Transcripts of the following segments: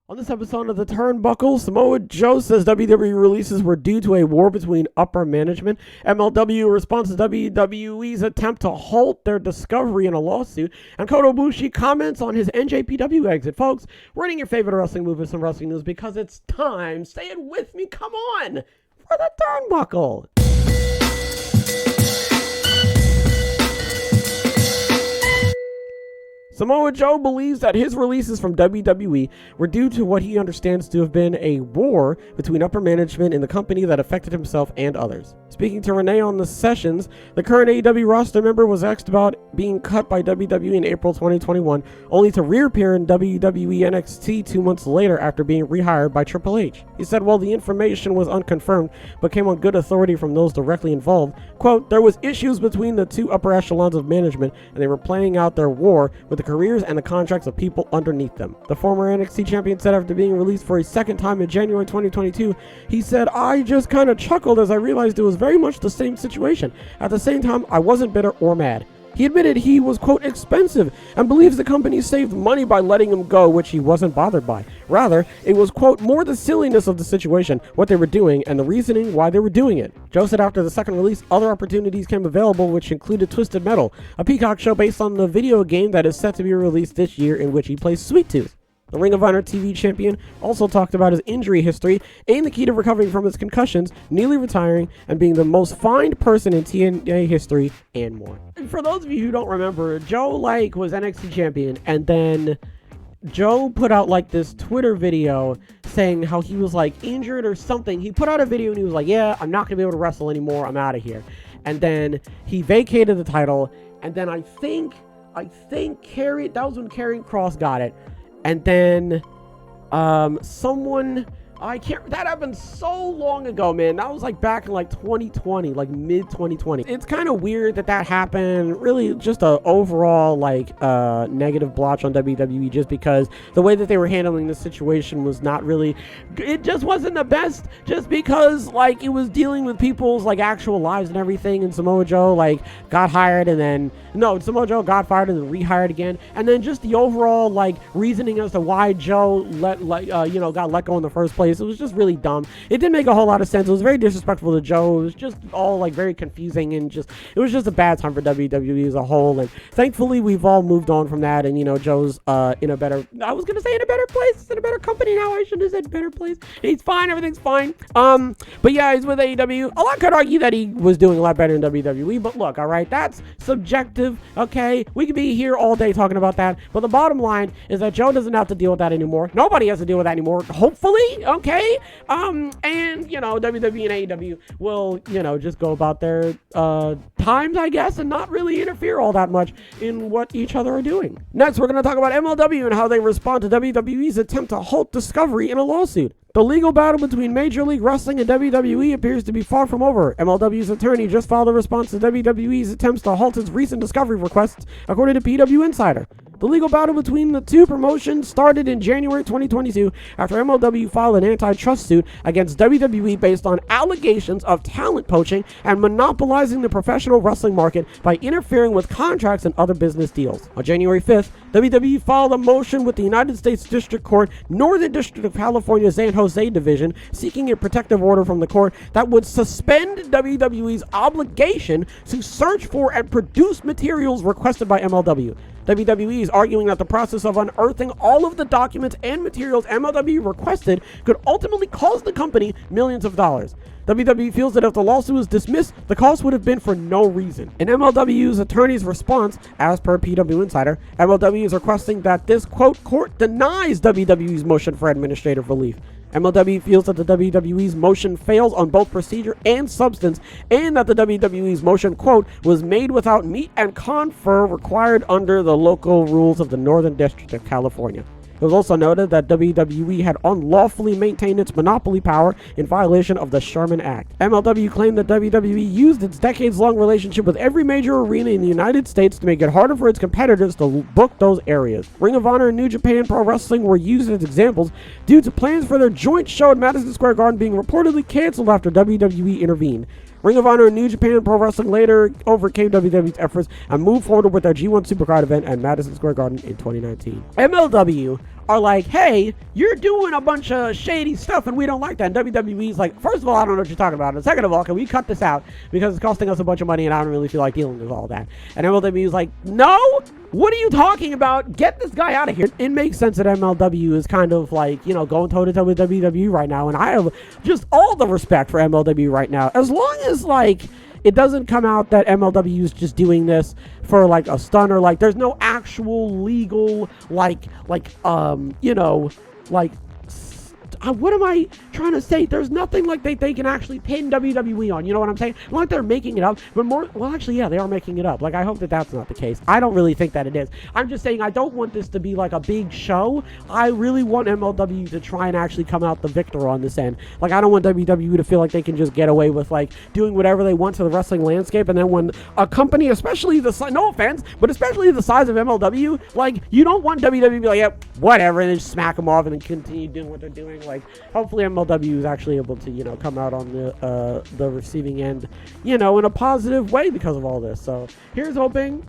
On this episode of the Turnbuckle, Samoa Joe says WWE releases were due to a war between upper management. MLW responds to WWE's attempt to halt their discovery in a lawsuit. And Kota Ibushi comments on his NJPW exit. Folks, we're reading your favorite wrestling movies and wrestling news because it's time. Say it with me, come on, for the Turnbuckle. Samoa Joe believes that his releases from WWE were due to what he understands to have been a war between upper management in the company that affected himself and others. Speaking to Renee on the sessions, the current AEW roster member was asked about being cut by WWE in April 2021, only to reappear in WWE NXT 2 months later after being rehired by Triple H. He said, while the information was unconfirmed, but came on good authority from those directly involved, quote, there was issues between the two upper echelons of management, and they were playing out their war with the careers and the contracts of people underneath them. The former NXT champion said after being released for a second time in January 2022, he said, I just kind of chuckled as I realized it was very much the same situation. At the same time, I wasn't bitter or mad. He admitted he was, quote, expensive and believes the company saved money by letting him go, which he wasn't bothered by. Rather, it was, quote, more the silliness of the situation, what they were doing, and the reasoning why they were doing it. Joe said after the second release, other opportunities came available, which included Twisted Metal, a Peacock show based on the video game that is set to be released this year in which he plays Sweet Tooth. The Ring of Honor TV champion also talked about his injury history and the key to recovering from his concussions, nearly retiring, and being the most fined person in TNA history, and more. And for those of you who don't remember, Joe was NXT champion, and then Joe put out this Twitter video saying how he was injured or something. He put out a video and he was like, yeah, I'm not gonna be able to wrestle anymore, I'm out of here. And then he vacated the title, and then I think that was when Karrion Kross got it. And then that happened so long ago, man. That was back in 2020, mid 2020. It's kind of weird that happened. Really just a overall negative blotch on WWE, just because the way that they were handling this situation was not really, it just wasn't the best, just because it was dealing with people's actual lives and everything. And Samoa Joe got hired, and then Samoa Joe got fired and then rehired again. And then just the overall reasoning as to why Joe got let go in the first place. It was just really dumb. It didn't make a whole lot of sense. It was very disrespectful to Joe. It was just all very confusing, and it was just a bad time for WWE as a whole. And thankfully we've all moved on from that, and Joe's in a better, I was gonna say in a better place, he's in a better company now. I should have said better place. He's fine, everything's fine. But yeah, he's with AEW. A lot could argue that he was doing a lot better in WWE, but look, all right, that's subjective. Okay, we could be here all day talking about that, but the bottom line is that Joe doesn't have to deal with that anymore. Nobody has to deal with that anymore, hopefully. Okay, and WWE and AEW will just go about their times, I guess, and not really interfere all that much in what each other are doing. Next, we're going to talk about MLW and how they respond to WWE's attempt to halt discovery in a lawsuit. The legal battle between Major League Wrestling and WWE appears to be far from over. MLW's attorney just filed a response to WWE's attempts to halt its recent discovery requests, according to PW Insider. The legal battle between the two promotions started in January 2022 after MLW filed an antitrust suit against WWE based on allegations of talent poaching and monopolizing the professional wrestling market by interfering with contracts and other business deals. On January 5th, WWE filed a motion with the United States District Court, Northern District of California, San Jose Division, seeking a protective order from the court that would suspend WWE's obligation to search for and produce materials requested by MLW. WWE is arguing that the process of unearthing all of the documents and materials MLW requested could ultimately cost the company millions of dollars. WWE feels that if the lawsuit was dismissed, the cost would have been for no reason. In MLW's attorney's response, as per PW Insider, MLW is requesting that this, quote, court denies WWE's motion for administrative relief. MLW feels that the WWE's motion fails on both procedure and substance, and that the WWE's motion, quote, was made without meet and confer required under the local rules of the Northern District of California. It was also noted that WWE had unlawfully maintained its monopoly power in violation of the Sherman Act. MLW claimed that WWE used its decades-long relationship with every major arena in the United States to make it harder for its competitors to book those areas. Ring of Honor and New Japan Pro Wrestling were used as examples due to plans for their joint show at Madison Square Garden being reportedly canceled after WWE intervened. Ring of Honor and New Japan Pro Wrestling later overcame WWE's efforts and moved forward with their G1 Supercard event at Madison Square Garden in 2019. MLW are like, hey, you're doing a bunch of shady stuff and we don't like that. And WWE's like, first of all, I don't know what you're talking about. And second of all, can we cut this out because it's costing us a bunch of money and I don't really feel like dealing with all that. And MLW's like, no, what are you talking about? Get this guy out of here. It makes sense that MLW is kind of like, you know, going toe to toe with WWE right now. And I have just all the respect for MLW right now. As long as, like, it doesn't come out that MLW is just doing this for like a stunt, or like there's no actual legal, you know, like, what am I trying to say? There's nothing like they can actually pin WWE on. You know what I'm saying? Not like they're making it up, but more, well, actually, yeah, they are making it up. Like, I hope that that's not the case. I don't really think that it is. I'm just saying I don't want this to be like a big show. I really want MLW to try and actually come out the victor on this end. Like, I don't want WWE to feel like they can just get away with, like, doing whatever they want to the wrestling landscape, and then when a company, especially the size, no offense, but especially the size of MLW, like, you don't want WWE to be like, yep, whatever, and then just smack them off and then continue doing what they're doing. Like, hopefully MLW is actually able to, you know, come out on the receiving end, you know, in a positive way because of all this. So here's hoping,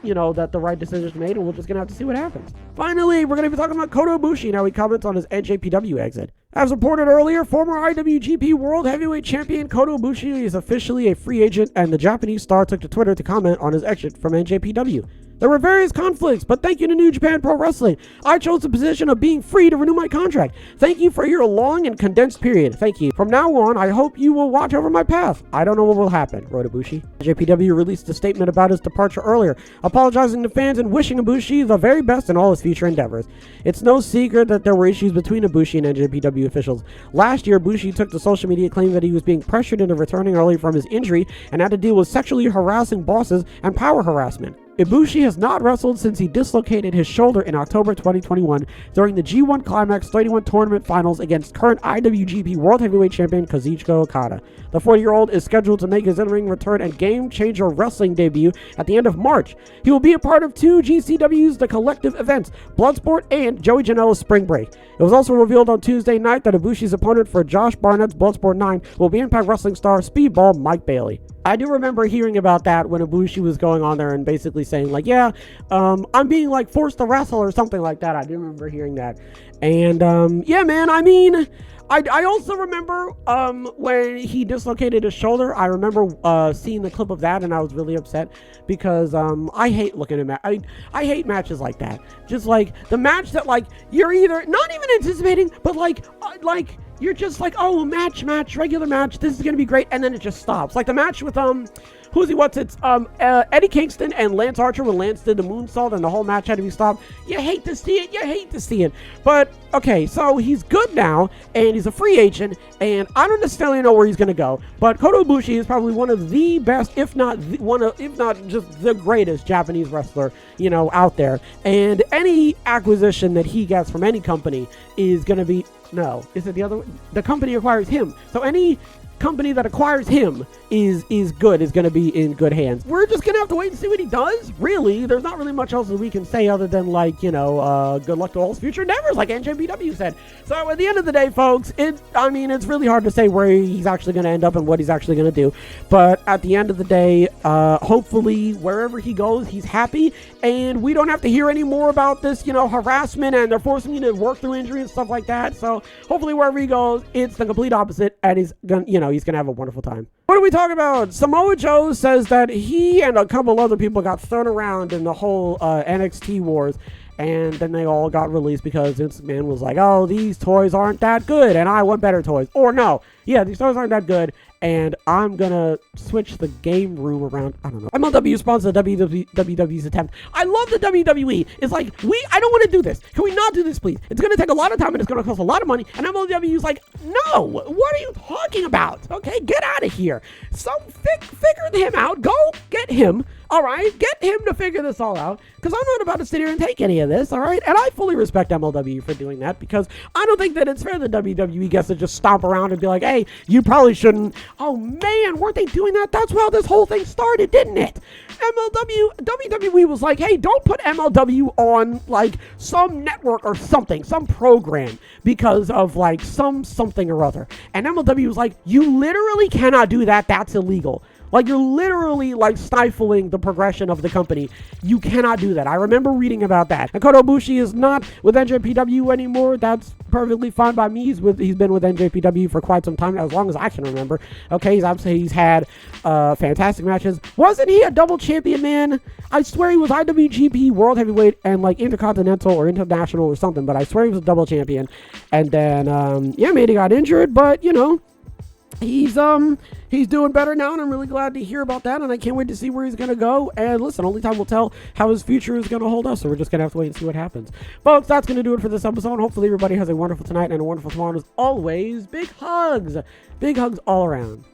you know, that the right decision is made, and we're just gonna have to see what happens. Finally, we're gonna be talking about Kota Ibushi. Now he comments on his NJPW exit. As reported earlier, former IWGP World Heavyweight Champion Kota Ibushi is officially a free agent, and the Japanese star took to Twitter to comment on his exit from NJPW. There were various conflicts, but thank you to New Japan Pro Wrestling. I chose the position of being free to renew my contract. Thank you for your long and condensed period. Thank you. From now on, I hope you will watch over my path. I don't know what will happen, wrote Ibushi. JPW released a statement about his departure earlier, apologizing to fans and wishing Ibushi the very best in all his future endeavors. It's no secret that there were issues between Ibushi and NJPW officials. Last year, Ibushi took to social media claiming that he was being pressured into returning early from his injury and had to deal with sexually harassing bosses and power harassment. Ibushi has not wrestled since he dislocated his shoulder in October 2021 during the G1 Climax 31 tournament finals against current IWGP World Heavyweight Champion Kazuchika Okada. The 40-year-old is scheduled to make his in-ring return and game-changer wrestling debut at the end of March. He will be a part of two GCW's The Collective events, Bloodsport and Joey Janela's Spring Break. It was also revealed on Tuesday night that Ibushi's opponent for Josh Barnett's Bloodsport 9 will be Impact Wrestling star Speedball Mike Bailey. I do remember hearing about that when Ibushi was going on there and basically saying, like, yeah, I'm being, like, forced to wrestle or something like that. I do remember hearing that. And, yeah, man, I mean, I also remember when he dislocated his shoulder. I remember seeing the clip of that, and I was really upset because I hate looking at I hate matches like that. Just, like, the match that, like, you're either not even anticipating, but, like, you're just like, oh, regular match, this is gonna be great, and then it just stops. Like the match with Eddie Kingston and Lance Archer, when Lance did the moonsault and the whole match had to be stopped. You hate to see it. But okay, so he's good now, and he's a free agent, and I don't necessarily know where he's gonna go. But Kota Ibushi is probably one of the best, if not just the greatest Japanese wrestler, you know, out there. And any acquisition that he gets from any company is gonna be. No, is it the other? The company acquires him. So any company that acquires him is going to be in good hands. We're just going to have to wait and see what he does. Really, there's not really much else that we can say other than, like, you know, good luck to all his future endeavors, like NJPW said. So at the end of the day, folks, it's really hard to say where he's actually going to end up and what he's actually going to do. But at the end of the day, hopefully wherever he goes, he's happy, and we don't have to hear any more about this, you know, harassment and they're forcing you to work through injury and stuff like that. So hopefully wherever he goes, it's the complete opposite, and he's going to have a wonderful time. What do we talk about? Samoa Joe says that he and a couple other people got thrown around in the whole NXT wars, and then they all got released because Vince McMahon was like, oh, these toys aren't that good, and I want better toys. Or no, yeah, these toys aren't that good, and I'm gonna switch the game room around. I don't know. MLW sponsors WWE's attempt. I love the WWE. It's like, I don't want to do this. Can we not do this, please? It's gonna take a lot of time and it's gonna cost a lot of money. And MLW's like, no, what are you talking about? Okay, get out of here. So figure him out. Go get him. All right, get him to figure this all out, because I'm not about to sit here and take any of this, all right? And I fully respect MLW for doing that, because I don't think that it's fair that WWE gets to just stomp around and be like, hey, you probably shouldn't. Oh, man, weren't they doing that? That's how this whole thing started, didn't it? WWE was like, hey, don't put MLW on, like, some network or something, some program, because of, like, something or other. And MLW was like, you literally cannot do that. That's illegal. Like, you're literally, like, stifling the progression of the company. You cannot do that. I remember reading about that. And Kota Ibushi is not with NJPW anymore. That's perfectly fine by me. He's been with NJPW for quite some time, as long as I can remember. Okay, he's had fantastic matches. Wasn't he a double champion, man? I swear he was IWGP World Heavyweight and, like, Intercontinental or International or something, but I swear he was a double champion. And then, yeah, man, he got injured, but, you know, he's doing better now, and I'm really glad to hear about that, and I can't wait to see where he's going to go. And listen, only time will tell how his future is going to hold us, so we're just going to have to wait and see what happens. Folks, that's going to do it for this episode. Hopefully everybody has a wonderful tonight and a wonderful tomorrow. And as always, big hugs all around.